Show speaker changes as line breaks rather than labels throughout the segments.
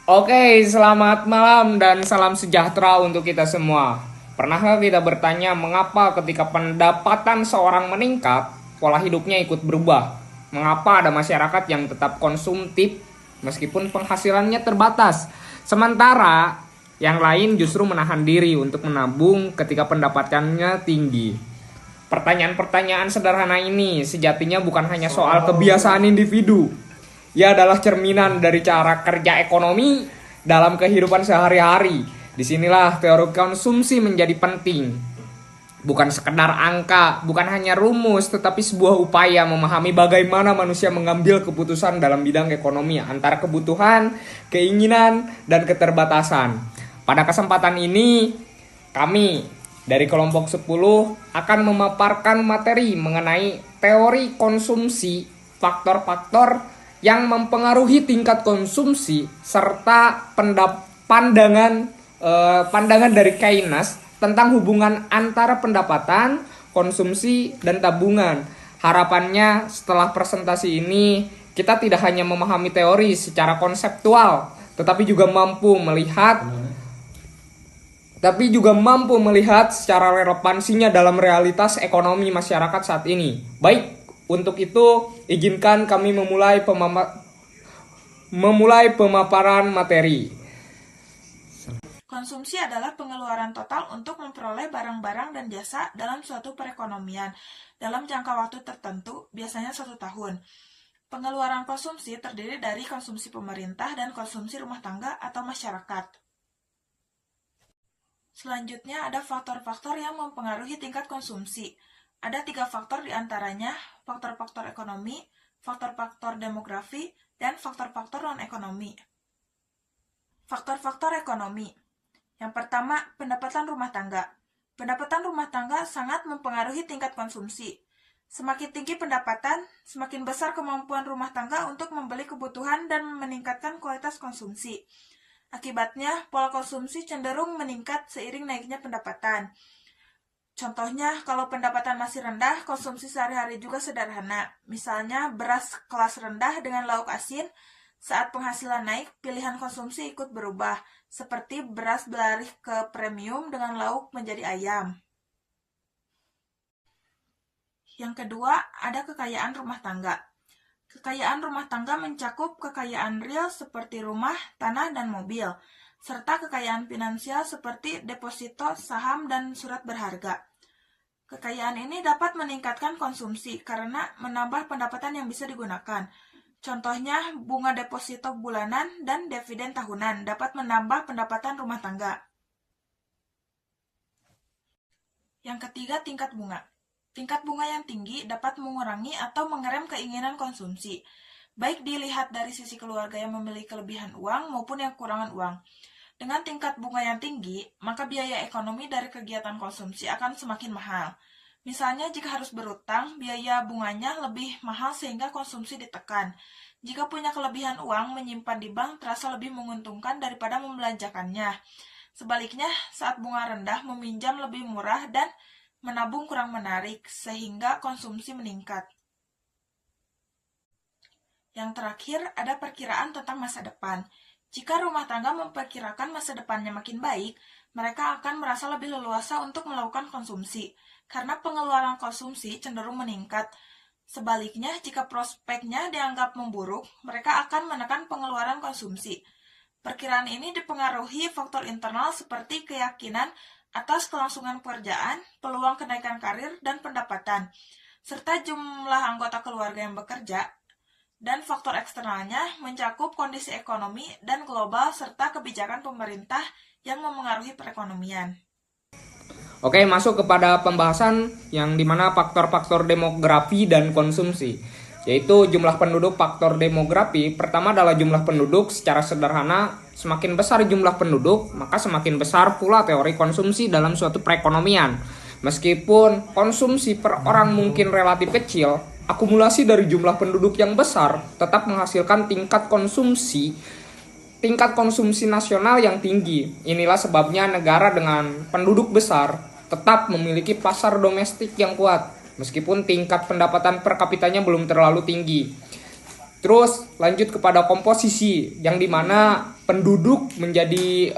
Oke, selamat malam dan salam sejahtera untuk kita semua. Pernahkah kita bertanya mengapa ketika pendapatan seorang meningkat, pola hidupnya ikut berubah? Mengapa ada masyarakat yang tetap konsumtif meskipun penghasilannya terbatas? Sementara yang lain justru menahan diri untuk menabung ketika pendapatannya tinggi. Pertanyaan-pertanyaan sederhana ini sejatinya bukan hanya soal kebiasaan individu. Ia adalah cerminan dari cara kerja ekonomi dalam kehidupan sehari-hari. Disinilah teori konsumsi menjadi penting. Bukan sekedar angka, bukan hanya rumus, tetapi sebuah upaya memahami bagaimana manusia mengambil keputusan dalam bidang ekonomi antara kebutuhan, keinginan, dan keterbatasan. Pada kesempatan ini, kami dari kelompok 10 akan memaparkan materi mengenai teori konsumsi, faktor-faktor yang mempengaruhi tingkat konsumsi serta pandangan dari Keynes tentang hubungan antara pendapatan, konsumsi, dan tabungan. Harapannya setelah presentasi ini kita tidak hanya memahami teori secara konseptual, tetapi juga mampu melihat secara relevansinya dalam realitas ekonomi masyarakat saat ini. Baik, untuk itu izinkan kami memulai pemaparan materi.
Konsumsi adalah pengeluaran total untuk memperoleh barang-barang dan jasa dalam suatu perekonomian dalam jangka waktu tertentu, biasanya 1 tahun. Pengeluaran konsumsi terdiri dari konsumsi pemerintah dan konsumsi rumah tangga atau masyarakat. Selanjutnya ada faktor-faktor yang mempengaruhi tingkat konsumsi. Ada 3 faktor diantaranya, faktor-faktor ekonomi, faktor-faktor demografi, dan faktor-faktor non-ekonomi. Faktor-faktor ekonomi. Yang pertama, pendapatan rumah tangga. Pendapatan rumah tangga sangat mempengaruhi tingkat konsumsi. Semakin tinggi pendapatan, semakin besar kemampuan rumah tangga untuk membeli kebutuhan dan meningkatkan kualitas konsumsi. Akibatnya, pola konsumsi cenderung meningkat seiring naiknya pendapatan. Contohnya, kalau pendapatan masih rendah, konsumsi sehari-hari juga sederhana. Misalnya, beras kelas rendah dengan lauk asin. Saat penghasilan naik, pilihan konsumsi ikut berubah, seperti beras beralih ke premium dengan lauk menjadi ayam. Yang kedua, ada kekayaan rumah tangga. Kekayaan rumah tangga mencakup kekayaan real seperti rumah, tanah, dan mobil, serta kekayaan finansial seperti deposito, saham, dan surat berharga. Kekayaan ini dapat meningkatkan konsumsi karena menambah pendapatan yang bisa digunakan. Contohnya, bunga deposito bulanan dan dividen tahunan dapat menambah pendapatan rumah tangga. Yang ketiga, tingkat bunga. Tingkat bunga yang tinggi dapat mengurangi atau mengerem keinginan konsumsi, baik dilihat dari sisi keluarga yang memiliki kelebihan uang maupun yang kekurangan uang. Dengan tingkat bunga yang tinggi, maka biaya ekonomi dari kegiatan konsumsi akan semakin mahal. Misalnya, jika harus berutang, biaya bunganya lebih mahal sehingga konsumsi ditekan. Jika punya kelebihan uang, menyimpan di bank terasa lebih menguntungkan daripada membelanjakannya. Sebaliknya, saat bunga rendah, meminjam lebih murah dan menabung kurang menarik, sehingga konsumsi meningkat. Yang terakhir, ada perkiraan tentang masa depan. Jika rumah tangga memperkirakan masa depannya makin baik, mereka akan merasa lebih leluasa untuk melakukan konsumsi, karena pengeluaran konsumsi cenderung meningkat. Sebaliknya, jika prospeknya dianggap memburuk, mereka akan menekan pengeluaran konsumsi. Perkiraan ini dipengaruhi faktor internal seperti keyakinan atas kelangsungan pekerjaan, peluang kenaikan karir, dan pendapatan, serta jumlah anggota keluarga yang bekerja, dan faktor eksternalnya mencakup kondisi ekonomi dan global serta kebijakan pemerintah yang memengaruhi perekonomian.
Oke, masuk kepada pembahasan yang dimana faktor-faktor demografi dan konsumsi, yaitu jumlah penduduk. Faktor demografi pertama adalah jumlah penduduk. Secara sederhana, semakin besar jumlah penduduk, maka semakin besar pula teori konsumsi dalam suatu perekonomian. Meskipun konsumsi per orang mungkin relatif kecil, akumulasi dari jumlah penduduk yang besar tetap menghasilkan tingkat konsumsi nasional yang tinggi. Inilah sebabnya negara dengan penduduk besar tetap memiliki pasar domestik yang kuat, meskipun tingkat pendapatan per kapitanya belum terlalu tinggi. Terus lanjut kepada komposisi, yang dimana penduduk menjadi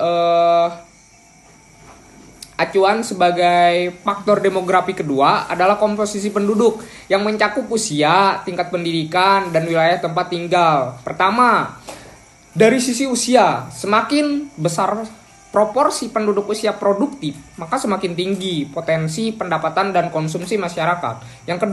acuan sebagai faktor demografi kedua adalah komposisi penduduk yang mencakup usia, tingkat pendidikan, dan wilayah tempat tinggal. Pertama, dari sisi usia, semakin besar proporsi penduduk usia produktif, maka semakin tinggi potensi pendapatan dan konsumsi masyarakat. Yang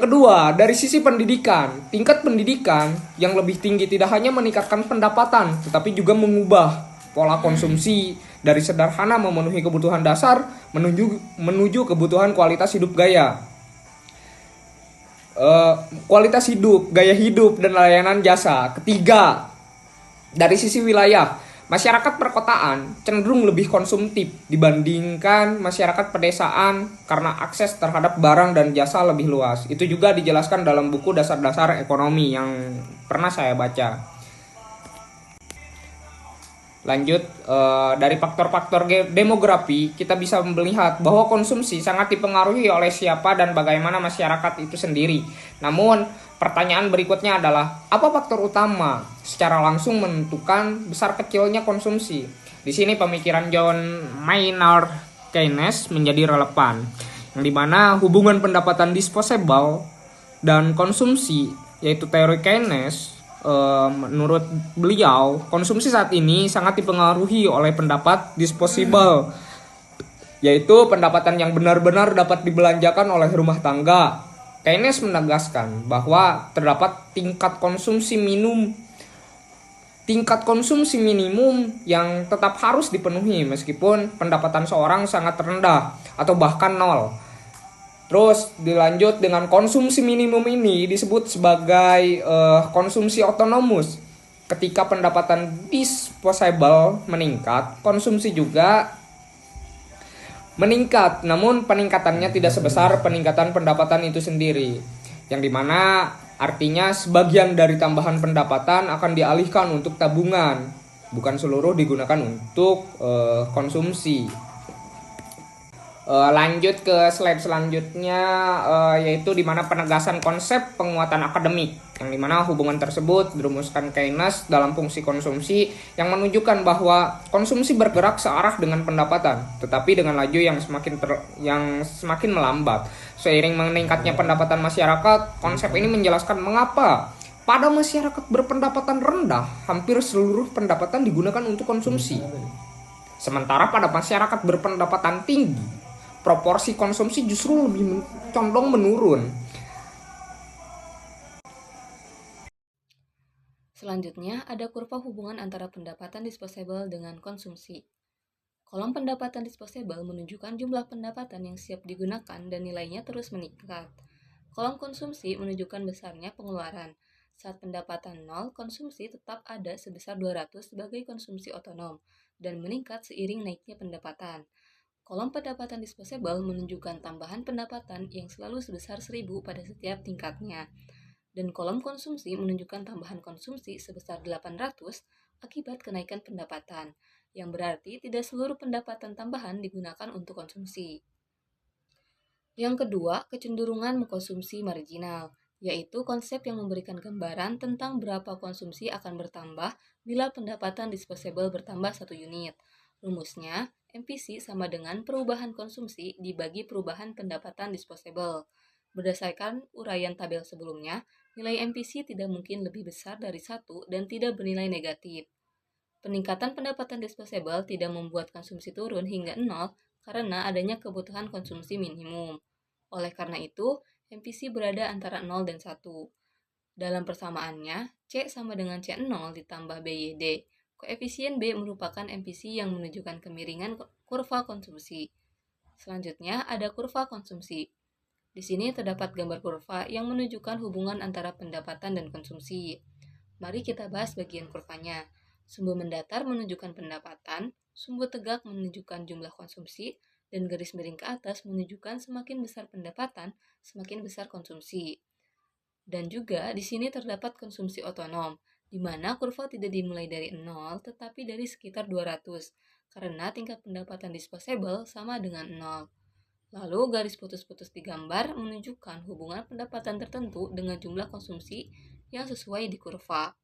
kedua, dari sisi pendidikan, tingkat pendidikan yang lebih tinggi tidak hanya meningkatkan pendapatan, tetapi juga mengubah pola konsumsi dari sederhana memenuhi kebutuhan dasar menuju kebutuhan kualitas hidup kualitas hidup, gaya hidup, dan layanan jasa. Ketiga, dari sisi wilayah, masyarakat perkotaan cenderung lebih konsumtif dibandingkan masyarakat pedesaan karena akses terhadap barang dan jasa lebih luas. Itu juga dijelaskan dalam buku Dasar-Dasar Ekonomi yang pernah saya baca. Lanjut, dari faktor-faktor demografi, kita bisa melihat bahwa konsumsi sangat dipengaruhi oleh siapa dan bagaimana masyarakat itu sendiri. Namun, pertanyaan berikutnya adalah, apa faktor utama secara langsung menentukan besar kecilnya konsumsi? Di sini pemikiran John Maynard Keynes menjadi relevan, yang dimana hubungan pendapatan disposable dan konsumsi, yaitu teori Keynes. Menurut beliau, konsumsi saat ini sangat dipengaruhi oleh pendapat disposable, yaitu pendapatan yang benar-benar dapat dibelanjakan oleh rumah tangga. Keynes menegaskan bahwa terdapat tingkat konsumsi minimum yang tetap harus dipenuhi meskipun pendapatan seorang sangat rendah atau bahkan nol. Terus dilanjut dengan konsumsi minimum ini disebut sebagai konsumsi otonomus. Ketika pendapatan disposable meningkat, konsumsi juga meningkat. Namun peningkatannya tidak sebesar peningkatan pendapatan itu sendiri. Yang dimana artinya sebagian dari tambahan pendapatan akan dialihkan untuk tabungan, bukan seluruh digunakan untuk konsumsi. Lanjut ke slide selanjutnya, yaitu dimana penegasan konsep penguatan akademik, yang dimana hubungan tersebut dirumuskan Keynes dalam fungsi konsumsi yang menunjukkan bahwa konsumsi bergerak searah dengan pendapatan, tetapi dengan laju yang semakin melambat. Seiring meningkatnya pendapatan masyarakat, konsep ini menjelaskan mengapa pada masyarakat berpendapatan rendah hampir seluruh pendapatan digunakan untuk konsumsi, sementara pada masyarakat berpendapatan tinggi proporsi konsumsi justru lebih condong menurun.
Selanjutnya, ada kurva hubungan antara pendapatan disposable dengan konsumsi. Kolom pendapatan disposable menunjukkan jumlah pendapatan yang siap digunakan dan nilainya terus meningkat. Kolom konsumsi menunjukkan besarnya pengeluaran. Saat pendapatan 0, konsumsi tetap ada sebesar 200 sebagai konsumsi otonom dan meningkat seiring naiknya pendapatan. Kolom pendapatan disposable menunjukkan tambahan pendapatan yang selalu sebesar 1000 pada setiap tingkatnya. Dan kolom konsumsi menunjukkan tambahan konsumsi sebesar 800 akibat kenaikan pendapatan, yang berarti tidak seluruh pendapatan tambahan digunakan untuk konsumsi. Yang kedua, kecenderungan mengkonsumsi marginal, yaitu konsep yang memberikan gambaran tentang berapa konsumsi akan bertambah bila pendapatan disposable bertambah 1 unit. Rumusnya, MPC sama dengan perubahan konsumsi dibagi perubahan pendapatan disposable. Berdasarkan uraian tabel sebelumnya, nilai MPC tidak mungkin lebih besar dari 1 dan tidak bernilai negatif. Peningkatan pendapatan disposable tidak membuat konsumsi turun hingga 0 karena adanya kebutuhan konsumsi minimum. Oleh karena itu, MPC berada antara 0 dan 1. Dalam persamaannya, C sama dengan C0 ditambah BYD. Koefisien B merupakan MPC yang menunjukkan kemiringan kurva konsumsi. Selanjutnya ada kurva konsumsi. Di sini terdapat gambar kurva yang menunjukkan hubungan antara pendapatan dan konsumsi. Mari kita bahas bagian kurvanya. Sumbu mendatar menunjukkan pendapatan, sumbu tegak menunjukkan jumlah konsumsi, dan garis miring ke atas menunjukkan semakin besar pendapatan, semakin besar konsumsi. Dan juga di sini terdapat konsumsi otonom, di mana kurva tidak dimulai dari 0 tetapi dari sekitar 200 karena tingkat pendapatan disposable sama dengan 0. Lalu garis putus-putus di gambar menunjukkan hubungan pendapatan tertentu dengan jumlah konsumsi yang sesuai di kurva.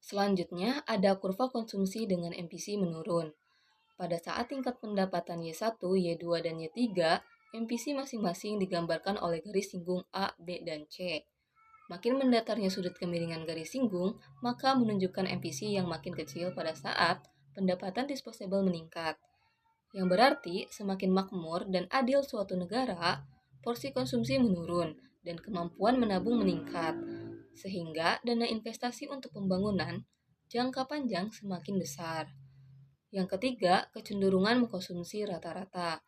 Selanjutnya ada kurva konsumsi dengan MPC menurun. Pada saat tingkat pendapatan Y1, Y2, dan Y3, MPC masing-masing digambarkan oleh garis singgung A, B, dan C. Makin mendatarnya sudut kemiringan garis singgung, maka menunjukkan MPC yang makin kecil pada saat pendapatan disposable meningkat. Yang berarti semakin makmur dan adil suatu negara, porsi konsumsi menurun dan kemampuan menabung meningkat, sehingga dana investasi untuk pembangunan jangka panjang semakin besar. Yang ketiga, kecenderungan mengkonsumsi rata-rata,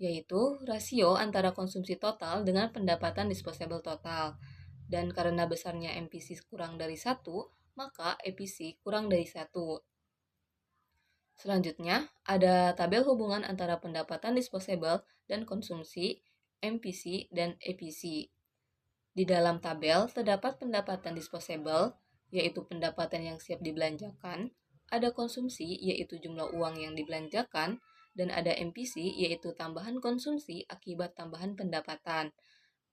yaitu rasio antara konsumsi total dengan pendapatan disposable total. Dan karena besarnya MPC kurang dari 1, maka EPC kurang dari 1. Selanjutnya, ada tabel hubungan antara pendapatan disposable dan konsumsi, MPC, dan EPC. Di dalam tabel terdapat pendapatan disposable, yaitu pendapatan yang siap dibelanjakan, ada konsumsi, yaitu jumlah uang yang dibelanjakan, dan ada MPC, yaitu tambahan konsumsi akibat tambahan pendapatan.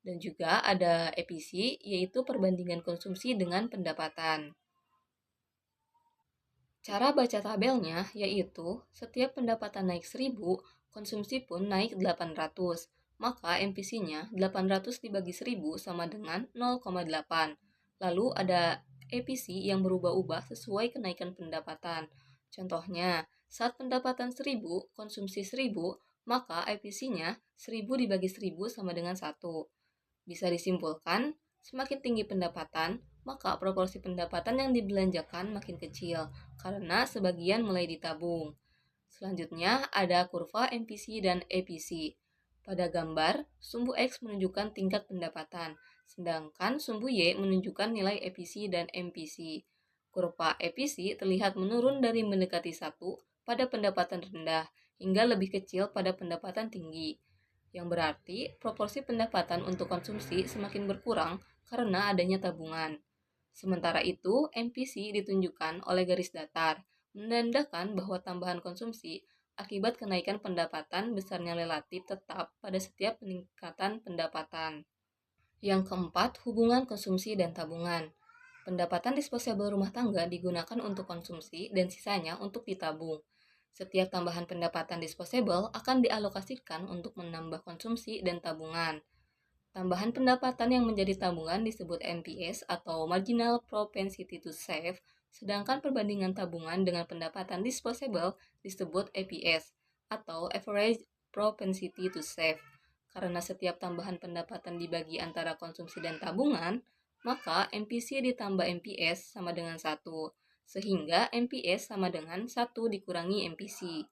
Dan juga ada EPC, yaitu perbandingan konsumsi dengan pendapatan. Cara baca tabelnya yaitu setiap pendapatan naik 1000, konsumsi pun naik 800. Maka MPC-nya 800 dibagi 1000 sama dengan 0,8. Lalu ada EPC yang berubah-ubah sesuai kenaikan pendapatan. Contohnya, saat pendapatan 1000, konsumsi 1000, maka EPC-nya 1000 dibagi 1000 sama dengan 1. Bisa disimpulkan, semakin tinggi pendapatan, maka proporsi pendapatan yang dibelanjakan makin kecil, karena sebagian mulai ditabung. Selanjutnya ada kurva MPC dan EPC. Pada gambar, sumbu X menunjukkan tingkat pendapatan, sedangkan sumbu Y menunjukkan nilai EPC dan MPC. Kurva EPC terlihat menurun dari mendekati 1 pada pendapatan rendah, hingga lebih kecil pada pendapatan tinggi. Yang berarti proporsi pendapatan untuk konsumsi semakin berkurang karena adanya tabungan. Sementara itu, MPC ditunjukkan oleh garis datar, menandakan bahwa tambahan konsumsi akibat kenaikan pendapatan besarnya relatif tetap pada setiap peningkatan pendapatan. Yang keempat, hubungan konsumsi dan tabungan. Pendapatan disposable rumah tangga digunakan untuk konsumsi dan sisanya untuk ditabung. Setiap tambahan pendapatan disposable akan dialokasikan untuk menambah konsumsi dan tabungan. Tambahan pendapatan yang menjadi tabungan disebut MPS atau Marginal Propensity to Save, sedangkan perbandingan tabungan dengan pendapatan disposable disebut APS atau Average Propensity to Save. Karena setiap tambahan pendapatan dibagi antara konsumsi dan tabungan, maka MPC ditambah MPS sama dengan 1, sehingga MPS sama dengan 1 dikurangi MPC.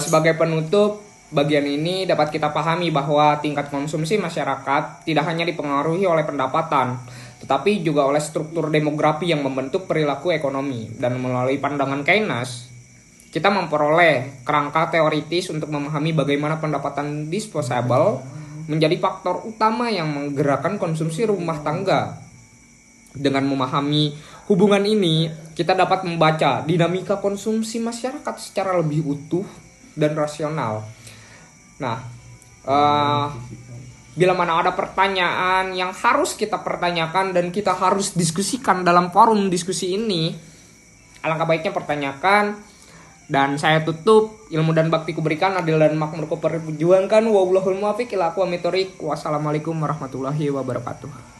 Sebagai penutup, bagian ini dapat kita pahami bahwa tingkat konsumsi masyarakat tidak hanya dipengaruhi oleh pendapatan, tetapi juga oleh struktur demografi yang membentuk perilaku ekonomi. Dan melalui pandangan Keynes, kita memperoleh kerangka teoritis untuk memahami bagaimana pendapatan disposable menjadi faktor utama yang menggerakkan konsumsi rumah tangga. Dengan memahami hubungan ini, kita dapat membaca dinamika konsumsi masyarakat secara lebih utuh dan rasional. Nah, bila mana ada pertanyaan yang harus kita pertanyakan dan kita harus diskusikan dalam forum diskusi ini, alangkah baiknya pertanyakan. Dan saya tutup, ilmu dan bakti kuberikan, adil dan makmur kuperjuangkan. Wallahul muwaffiq ila aqwamit thoriq. Wassalamualaikum warahmatullahi wabarakatuh.